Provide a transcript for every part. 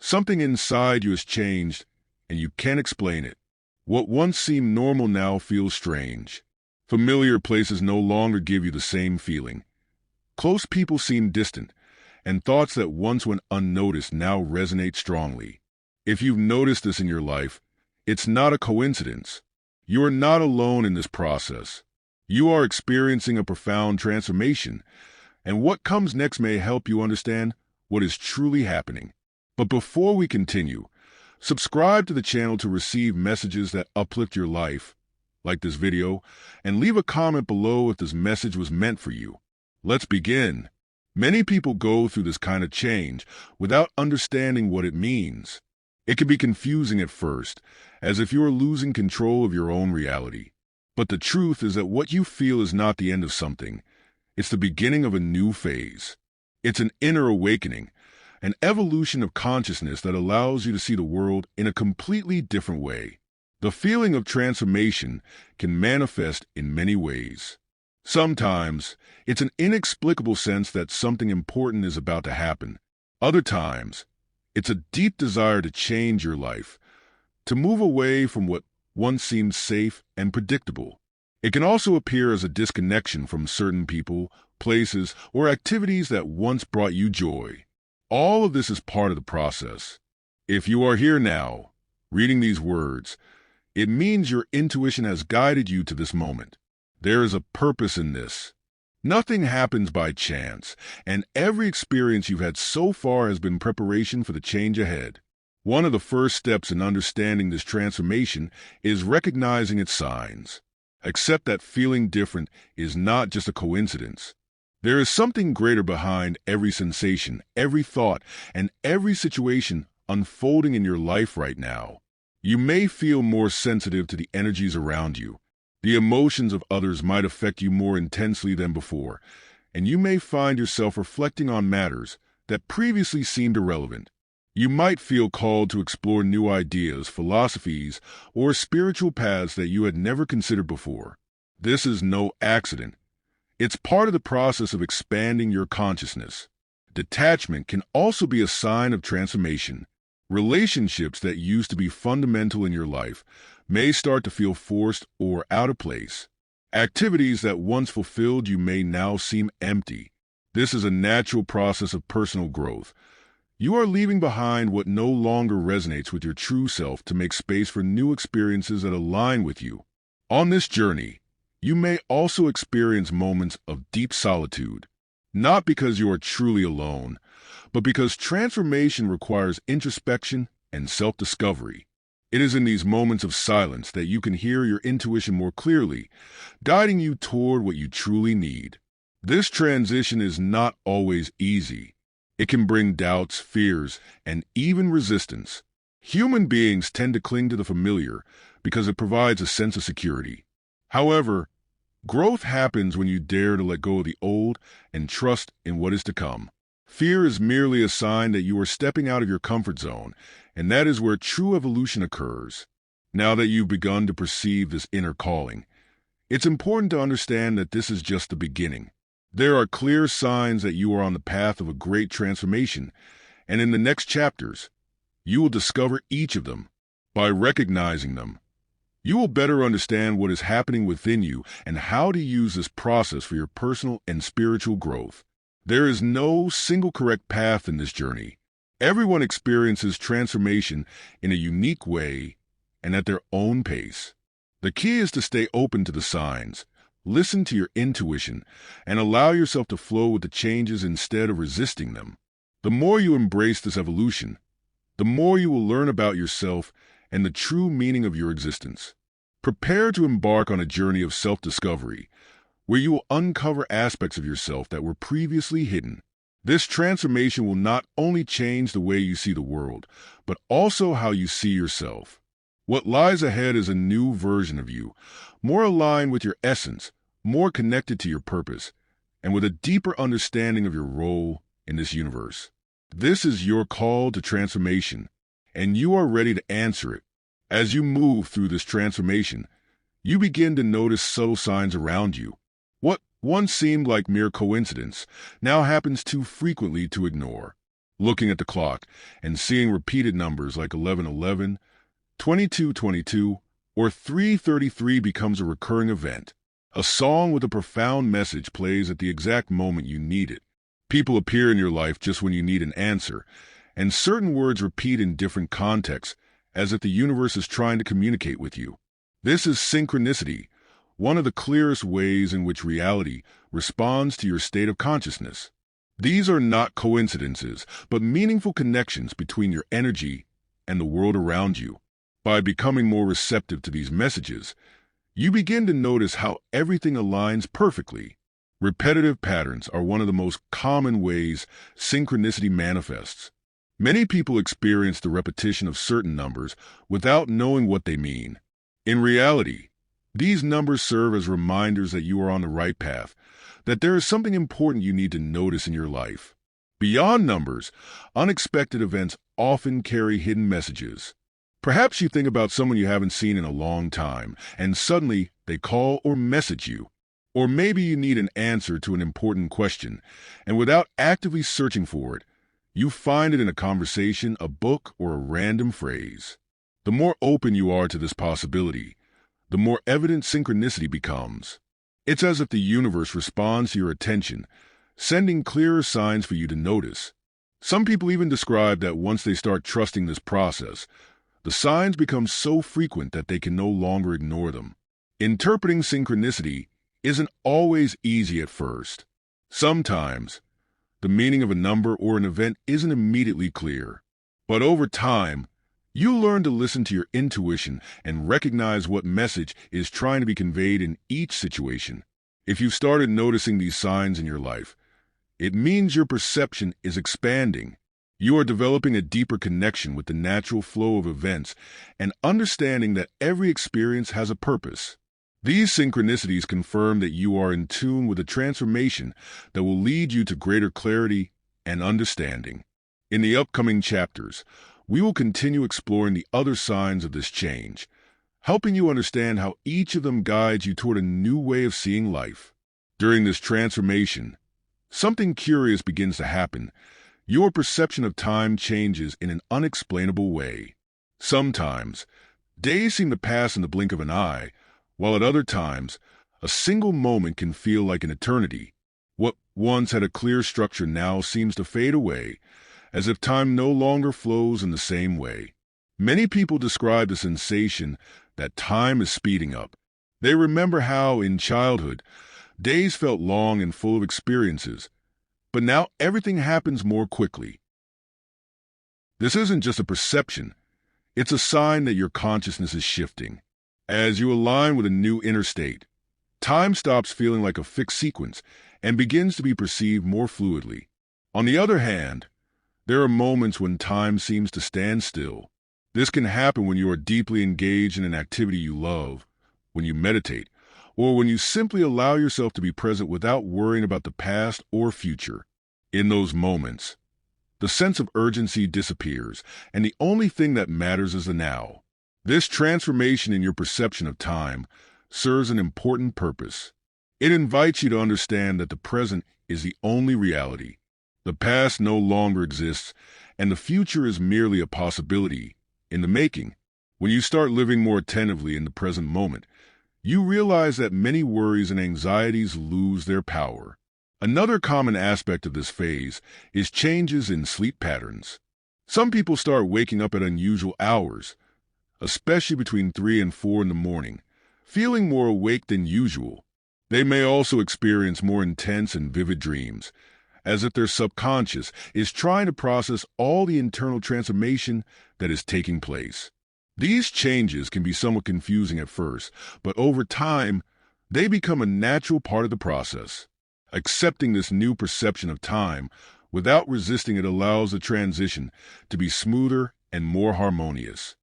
Something inside you has changed, and you can't explain it. What once seemed normal now feels strange. Familiar places no longer give you the same feeling. Close people seem distant, and thoughts that once went unnoticed now resonate strongly. If you've noticed this in your life, it's not a coincidence. You are not alone in this process. You are experiencing a profound transformation, and what comes next may help you understand what is truly happening. But before we continue, subscribe to the channel to receive messages that uplift your life, like this video, and leave a comment below if this message was meant for you. Let's begin. Many people go through this kind of change without understanding what it means. It can be confusing at first, as if you are losing control of your own reality. But the truth is that what you feel is not the end of something. It's the beginning of a new phase. It's an inner awakening, an evolution of consciousness that allows you to see the world in a completely different way. The feeling of transformation can manifest in many ways. Sometimes, it's an inexplicable sense that something important is about to happen. Other times, it's a deep desire to change your life, to move away from what once seemed safe and predictable. It can also appear as a disconnection from certain people, places, or activities that once brought you joy. All of this is part of the process. If you are here now, reading these words, it means your intuition has guided you to this moment. There is a purpose in this. Nothing happens by chance, and every experience you've had so far has been preparation for the change ahead. One of the first steps in understanding this transformation is recognizing its signs. Accept that feeling different is not just a coincidence. There is something greater behind every sensation, every thought, and every situation unfolding in your life right now. You may feel more sensitive to the energies around you. The emotions of others might affect you more intensely than before, and you may find yourself reflecting on matters that previously seemed irrelevant. You might feel called to explore new ideas, philosophies, or spiritual paths that you had never considered before. This is no accident. It's part of the process of expanding your consciousness. Detachment can also be a sign of transformation. Relationships that used to be fundamental in your life may start to feel forced or out of place. Activities that once fulfilled you may now seem empty. This is a natural process of personal growth. You are leaving behind what no longer resonates with your true self to make space for new experiences that align with you. On this journey, you may also experience moments of deep solitude, not because you are truly alone, but because transformation requires introspection and self-discovery. It is in these moments of silence that you can hear your intuition more clearly, guiding you toward what you truly need. This transition is not always easy. It can bring doubts, fears, and even resistance. Human beings tend to cling to the familiar because it provides a sense of security. However, growth happens when you dare to let go of the old and trust in what is to come. Fear is merely a sign that you are stepping out of your comfort zone, and that is where true evolution occurs. Now that you've begun to perceive this inner calling, it's important to understand that this is just the beginning. There are clear signs that you are on the path of a great transformation, and in the next chapters, you will discover each of them. By recognizing them, you will better understand what is happening within you and how to use this process for your personal and spiritual growth. There is no single correct path in this journey. Everyone experiences transformation in a unique way and at their own pace. The key is to stay open to the signs, listen to your intuition, and allow yourself to flow with the changes instead of resisting them. The more you embrace this evolution, the more you will learn about yourself and the true meaning of your existence. Prepare to embark on a journey of self-discovery, where you will uncover aspects of yourself that were previously hidden. This transformation will not only change the way you see the world, but also how you see yourself. What lies ahead is a new version of you, more aligned with your essence, more connected to your purpose, and with a deeper understanding of your role in this universe. This is your call to transformation, and you are ready to answer it. As you move through this transformation, you begin to notice subtle signs around you. What once seemed like mere coincidence now happens too frequently to ignore. Looking at the clock and seeing repeated numbers like 11:11, 22:22, or 3:33 becomes a recurring event. A song with a profound message plays at the exact moment you need it. People appear in your life just when you need an answer, and certain words repeat in different contexts, as if the universe is trying to communicate with you. This is synchronicity, one of the clearest ways in which reality responds to your state of consciousness. These are not coincidences, but meaningful connections between your energy and the world around you. By becoming more receptive to these messages, you begin to notice how everything aligns perfectly. Repetitive patterns are one of the most common ways synchronicity manifests. Many people experience the repetition of certain numbers without knowing what they mean. In reality, these numbers serve as reminders that you are on the right path, that there is something important you need to notice in your life. Beyond numbers, unexpected events often carry hidden messages. Perhaps you think about someone you haven't seen in a long time, and suddenly they call or message you. Or maybe you need an answer to an important question, and without actively searching for it, you find it in a conversation, a book, or a random phrase. The more open you are to this possibility, the more evident synchronicity becomes. It's as if the universe responds to your attention, sending clearer signs for you to notice. Some people even describe that once they start trusting this process, the signs become so frequent that they can no longer ignore them. Interpreting synchronicity isn't always easy at first. Sometimes, the meaning of a number or an event isn't immediately clear. But over time, you learn to listen to your intuition and recognize what message is trying to be conveyed in each situation. If you've started noticing these signs in your life, it means your perception is expanding. You are developing a deeper connection with the natural flow of events and understanding that every experience has a purpose. These synchronicities confirm that you are in tune with a transformation that will lead you to greater clarity and understanding. In the upcoming chapters, we will continue exploring the other signs of this change, helping you understand how each of them guides you toward a new way of seeing life. During this transformation, something curious begins to happen. Your perception of time changes in an unexplainable way. Sometimes, days seem to pass in the blink of an eye, while at other times, a single moment can feel like an eternity. What once had a clear structure now seems to fade away, as if time no longer flows in the same way. Many people describe the sensation that time is speeding up. They remember how, in childhood, days felt long and full of experiences, but now everything happens more quickly. This isn't just a perception, it's a sign that your consciousness is shifting. As you align with a new inner state, time stops feeling like a fixed sequence and begins to be perceived more fluidly. On the other hand, there are moments when time seems to stand still. This can happen when you are deeply engaged in an activity you love, when you meditate, or when you simply allow yourself to be present without worrying about the past or future. In those moments, the sense of urgency disappears, and the only thing that matters is the now. This transformation in your perception of time serves an important purpose. It invites you to understand that the present is the only reality. The past no longer exists, and the future is merely a possibility in the making. When you start living more attentively in the present moment, you realize that many worries and anxieties lose their power. Another common aspect of this phase is changes in sleep patterns. Some people start waking up at unusual hours, especially between 3 and 4 in the morning, feeling more awake than usual. They may also experience more intense and vivid dreams, as if their subconscious is trying to process all the internal transformation that is taking place. These changes can be somewhat confusing at first, but over time, they become a natural part of the process. Accepting this new perception of time without resisting it allows the transition to be smoother and more harmonious.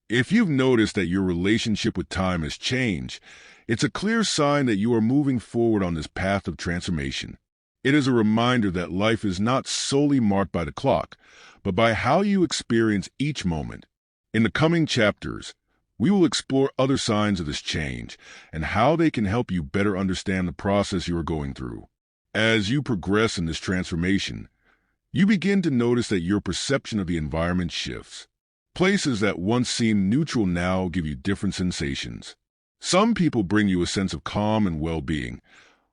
If you've noticed that your relationship with time has changed, it's a clear sign that you are moving forward on this path of transformation. It is a reminder that life is not solely marked by the clock, but by how you experience each moment. In the coming chapters, we will explore other signs of this change and how they can help you better understand the process you are going through. As you progress in this transformation, You begin to notice that your perception of the environment shifts. Places that once seemed neutral now give you different sensations. Some people bring you a sense of calm and well-being,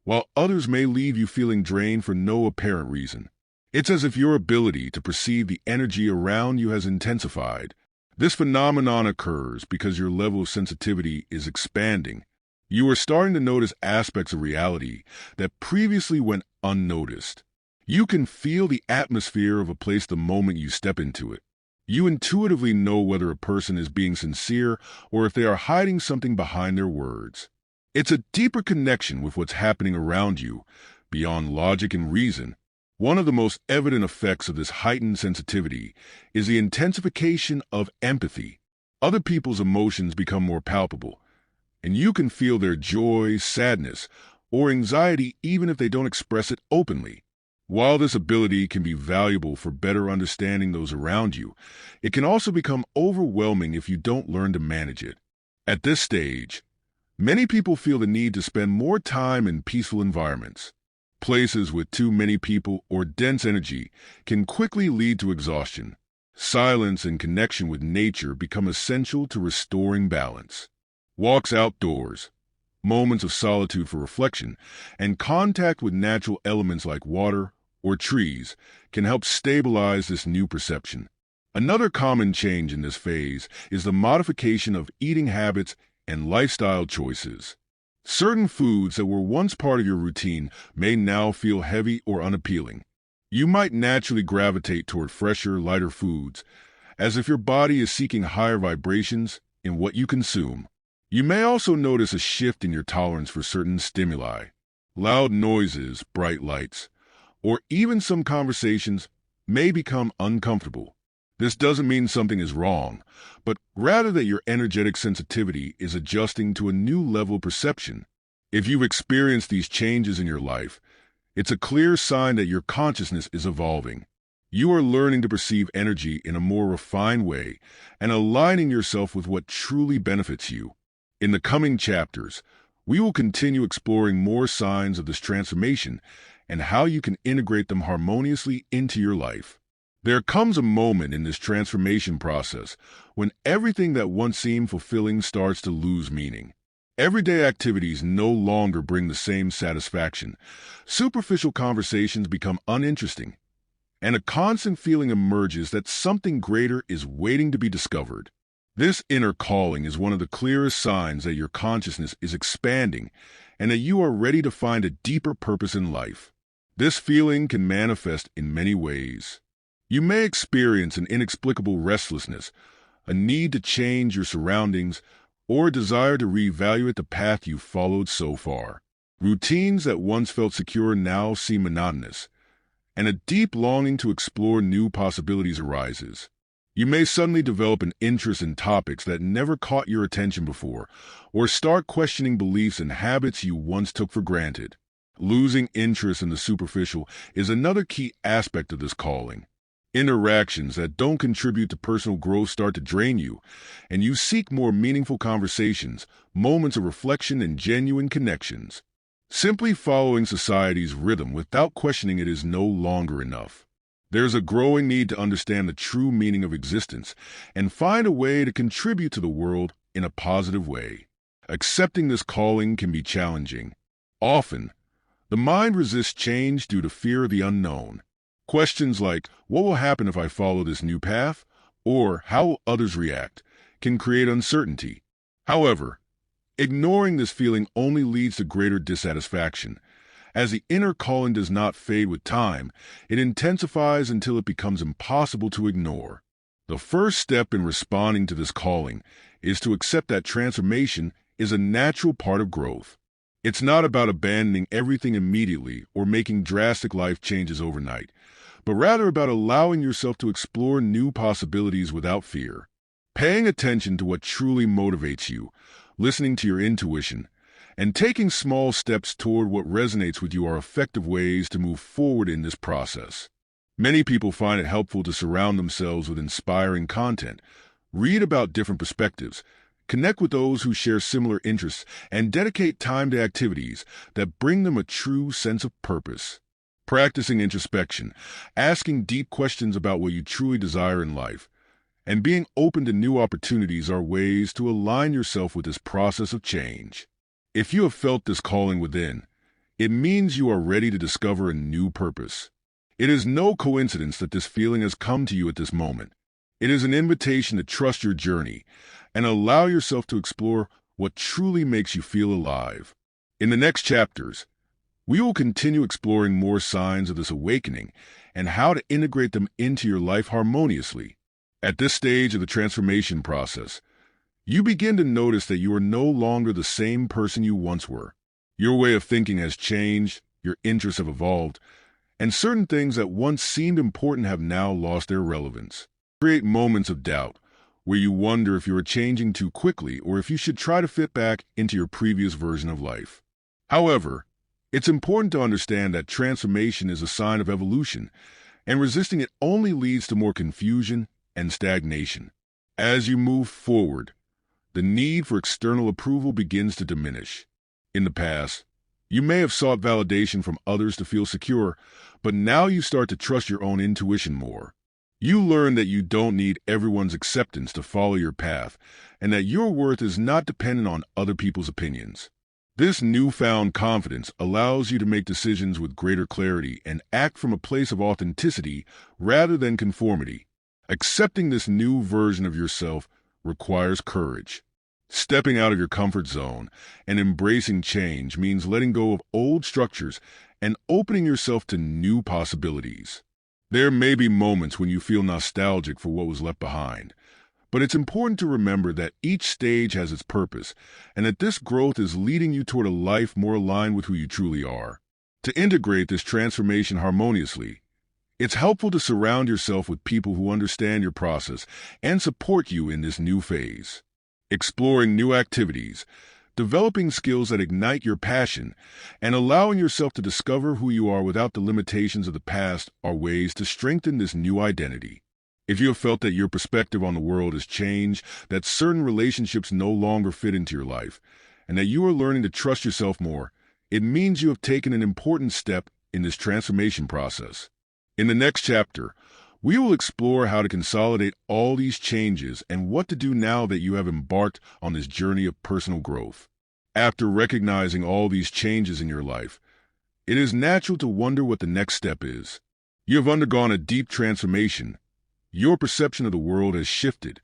while others may leave you feeling drained for no apparent reason. It's as if your ability to perceive the energy around you has intensified. This phenomenon occurs because your level of sensitivity is expanding. You are starting to notice aspects of reality that previously went unnoticed. You can feel the atmosphere of a place the moment you step into it. You intuitively know whether a person is being sincere or if they are hiding something behind their words. It's a deeper connection with what's happening around you, beyond logic and reason. One of the most evident effects of this heightened sensitivity is the intensification of empathy. Other people's emotions become more palpable, and you can feel their joy, sadness, or anxiety even if they don't express it openly. While this ability can be valuable for better understanding those around you, it can also become overwhelming if you don't learn to manage it. At this stage, many people feel the need to spend more time in peaceful environments. Places with too many people or dense energy can quickly lead to exhaustion. Silence and connection with nature become essential to restoring balance. Walks outdoors, moments of solitude for reflection, and contact with natural elements like water or trees can help stabilize this new perception. Another common change in this phase is the modification of eating habits and lifestyle choices. Certain foods that were once part of your routine may now feel heavy or unappealing. You might naturally gravitate toward fresher, lighter foods, as if your body is seeking higher vibrations in what you consume. You may also notice a shift in your tolerance for certain stimuli. Loud noises, bright lights, or even some conversations may become uncomfortable. This doesn't mean something is wrong, but rather that your energetic sensitivity is adjusting to a new level of perception. If you've experienced these changes in your life, it's a clear sign that your consciousness is evolving. You are learning to perceive energy in a more refined way and aligning yourself with what truly benefits you. In the coming chapters, we will continue exploring more signs of this transformation and how you can integrate them harmoniously into your life. There comes a moment in this transformation process when everything that once seemed fulfilling starts to lose meaning. Everyday activities no longer bring the same satisfaction. Superficial conversations become uninteresting, and a constant feeling emerges that something greater is waiting to be discovered. This inner calling is one of the clearest signs that your consciousness is expanding and that you are ready to find a deeper purpose in life. This feeling can manifest in many ways. You may experience an inexplicable restlessness, a need to change your surroundings, or a desire to reevaluate the path you've followed so far. Routines that once felt secure now seem monotonous, and a deep longing to explore new possibilities arises. You may suddenly develop an interest in topics that never caught your attention before, or start questioning beliefs and habits you once took for granted. Losing interest in the superficial is another key aspect of this calling. Interactions that don't contribute to personal growth start to drain you, and you seek more meaningful conversations, moments of reflection, and genuine connections. Simply following society's rhythm without questioning it is no longer enough. There's a growing need to understand the true meaning of existence and find a way to contribute to the world in a positive way. Accepting this calling can be challenging. Often, the mind resists change due to fear of the unknown. Questions like, what will happen if I follow this new path? Or how will others react? Can create uncertainty. However, ignoring this feeling only leads to greater dissatisfaction. As the inner calling does not fade with time, it intensifies until it becomes impossible to ignore. The first step in responding to this calling is to accept that transformation is a natural part of growth. It's not about abandoning everything immediately or making drastic life changes overnight, but rather about allowing yourself to explore new possibilities without fear. Paying attention to what truly motivates you, listening to your intuition, and taking small steps toward what resonates with you are effective ways to move forward in this process. Many people find it helpful to surround themselves with inspiring content, read about different perspectives, connect with those who share similar interests, and dedicate time to activities that bring them a true sense of purpose. Practicing introspection, asking deep questions about what you truly desire in life, and being open to new opportunities are ways to align yourself with this process of change. If you have felt this calling within, it means you are ready to discover a new purpose. It is no coincidence that this feeling has come to you at this moment. It is an invitation to trust your journey and allow yourself to explore what truly makes you feel alive. In the next chapters, we will continue exploring more signs of this awakening and how to integrate them into your life harmoniously. At this stage of the transformation process, you begin to notice that you are no longer the same person you once were. Your way of thinking has changed, your interests have evolved, and certain things that once seemed important have now lost their relevance. Create moments of doubt, where you wonder if you are changing too quickly or if you should try to fit back into your previous version of life. However, it's important to understand that transformation is a sign of evolution, and resisting it only leads to more confusion and stagnation. As you move forward, the need for external approval begins to diminish. In the past, you may have sought validation from others to feel secure, but now you start to trust your own intuition more. You learn that you don't need everyone's acceptance to follow your path, and that your worth is not dependent on other people's opinions. This newfound confidence allows you to make decisions with greater clarity and act from a place of authenticity rather than conformity. Accepting this new version of yourself requires courage. Stepping out of your comfort zone and embracing change means letting go of old structures and opening yourself to new possibilities. There may be moments when you feel nostalgic for what was left behind, but it's important to remember that each stage has its purpose and that this growth is leading you toward a life more aligned with who you truly are. To integrate this transformation harmoniously, it's helpful to surround yourself with people who understand your process and support you in this new phase. Exploring new activities, developing skills that ignite your passion, and allowing yourself to discover who you are without the limitations of the past are ways to strengthen this new identity. If you have felt that your perspective on the world has changed, that certain relationships no longer fit into your life, and that you are learning to trust yourself more, it means you have taken an important step in this transformation process. In the next chapter, we will explore how to consolidate all these changes and what to do now that you have embarked on this journey of personal growth. After recognizing all these changes in your life, it is natural to wonder what the next step is. You have undergone a deep transformation. Your perception of the world has shifted,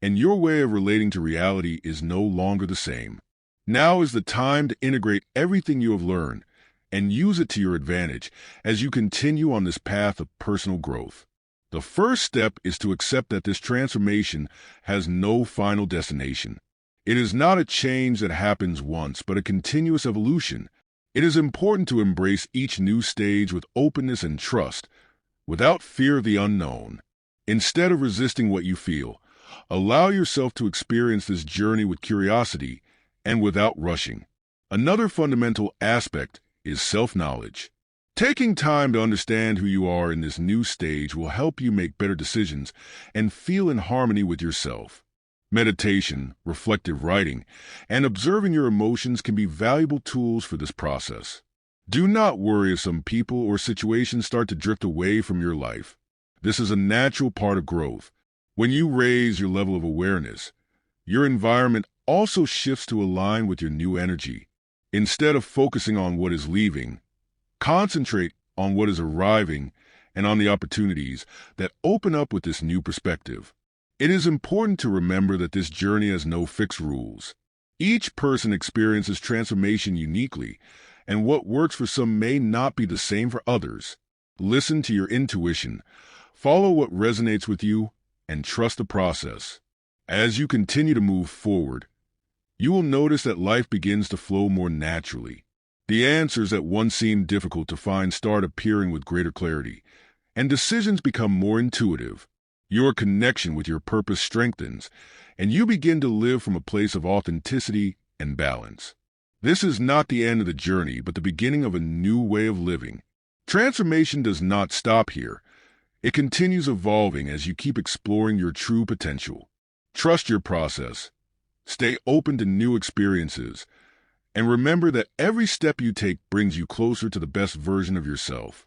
and your way of relating to reality is no longer the same. Now is the time to integrate everything you have learned and use it to your advantage as you continue on this path of personal growth. The first step is to accept that this transformation has no final destination. It is not a change that happens once, but a continuous evolution. It is important to embrace each new stage with openness and trust, without fear of the unknown. Instead of resisting what you feel, allow yourself to experience this journey with curiosity and without rushing. Another fundamental aspect is self-knowledge. Taking time to understand who you are in this new stage will help you make better decisions and feel in harmony with yourself. Meditation, reflective writing, and observing your emotions can be valuable tools for this process. Do not worry if some people or situations start to drift away from your life. This is a natural part of growth. When you raise your level of awareness, your environment also shifts to align with your new energy. Instead of focusing on what is leaving, concentrate on what is arriving and on the opportunities that open up with this new perspective. It is important to remember that this journey has no fixed rules. Each person experiences transformation uniquely, and what works for some may not be the same for others. Listen to your intuition, follow what resonates with you, and trust the process. As you continue to move forward, you will notice that life begins to flow more naturally. The answers that once seemed difficult to find start appearing with greater clarity, and decisions become more intuitive. Your connection with your purpose strengthens, and you begin to live from a place of authenticity and balance. This is not the end of the journey, but the beginning of a new way of living. Transformation does not stop here. It continues evolving as you keep exploring your true potential. Trust your process. Stay open to new experiences. And remember that every step you take brings you closer to the best version of yourself.